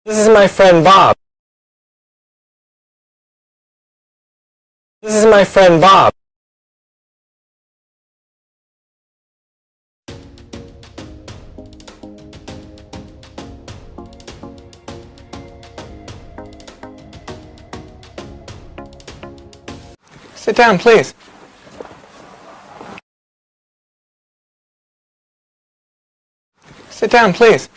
This is my friend Bob. This is my friend Bob. Sit down, please. Sit down, please.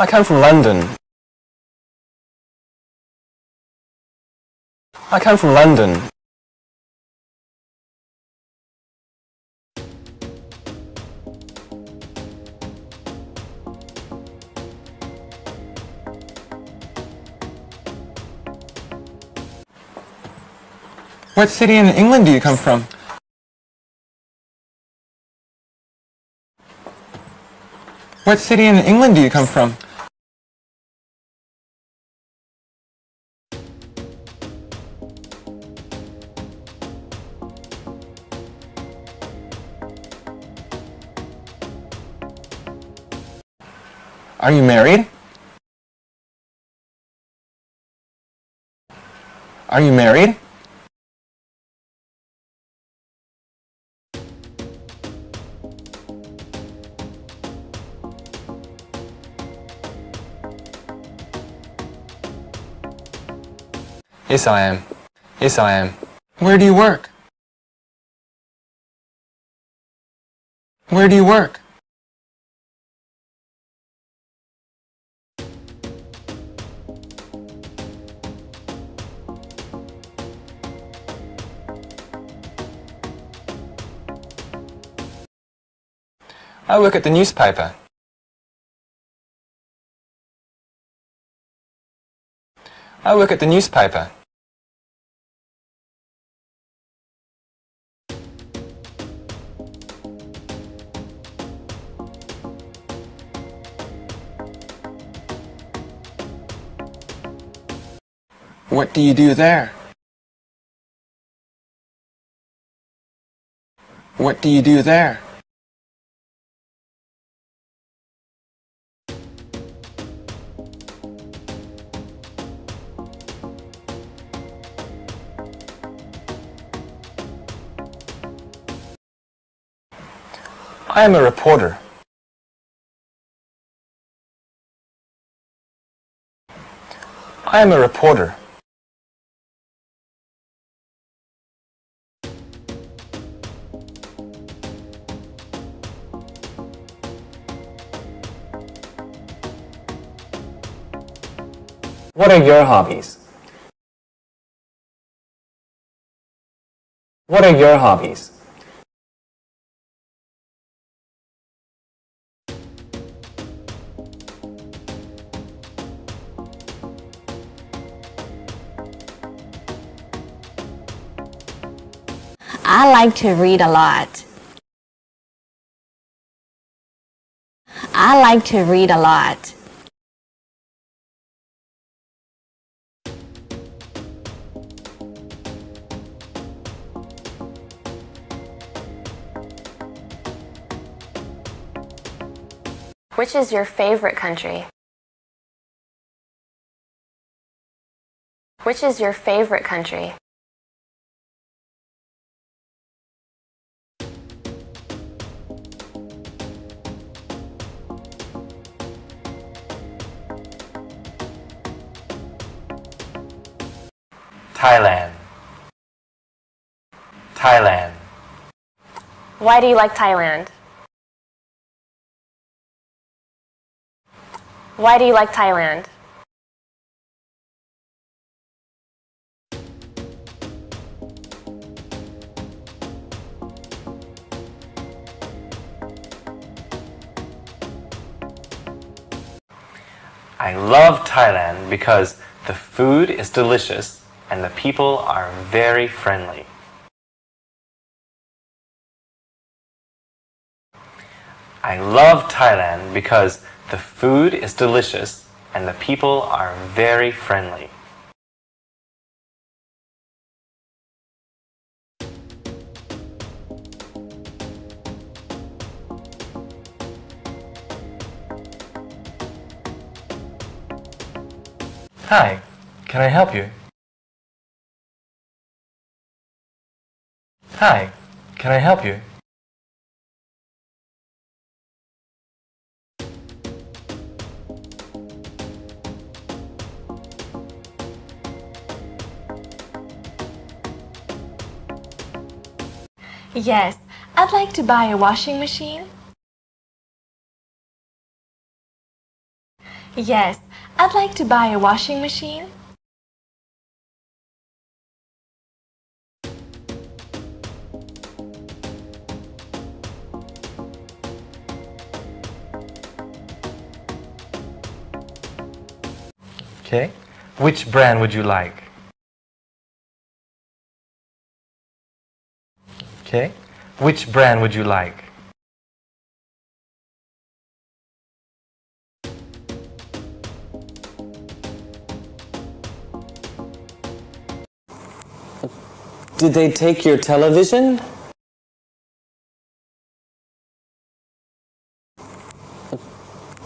I come from London. I come from London. What city in England do you come from? What city in England do you come from? Are you married? Are you married? Yes, I am. Yes, I am. Where do you work? Where do you work? I work at the newspaper. I work at the newspaper. What do you do there? What do you do there? I am a reporter. I am a reporter. What are your hobbies? What are your hobbies? I like to read a lot. I like to read a lot. Which is your favorite country? Which is your favorite country? Thailand. Thailand. Why do you like Thailand? Why do you like Thailand? I love Thailand because the food is delicious and the people are very friendly. I love Thailand because the food is delicious and the people are very friendly. Hi, can I help you? Hi, can I help you? Yes, I'd like to buy a washing machine. Yes, I'd like to buy a washing machine. Okay. Which brand would you like? Okay. Which brand would you like? Did they take your television?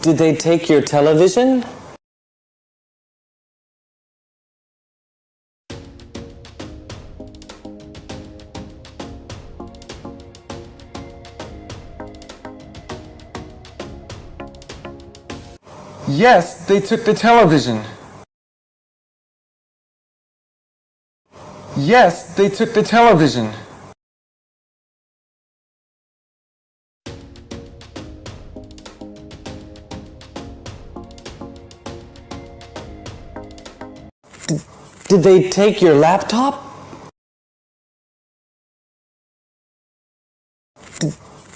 Did they take your television? Yes, they took the television. Yes, they took the television. Did they take your laptop?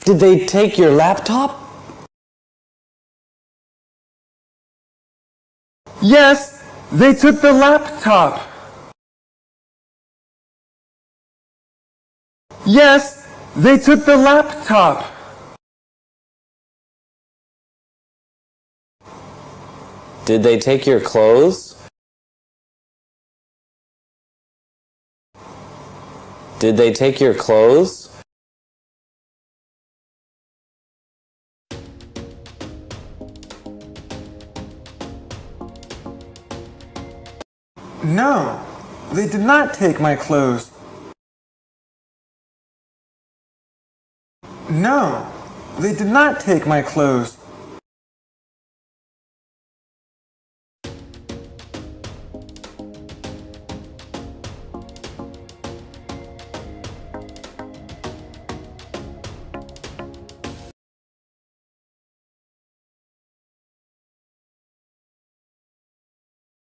Did they take your laptop? Yes, they took the laptop. Yes, they took the laptop. Did they take your clothes? Did they take your clothes? No, they did not take my clothes. No, they did not take my clothes.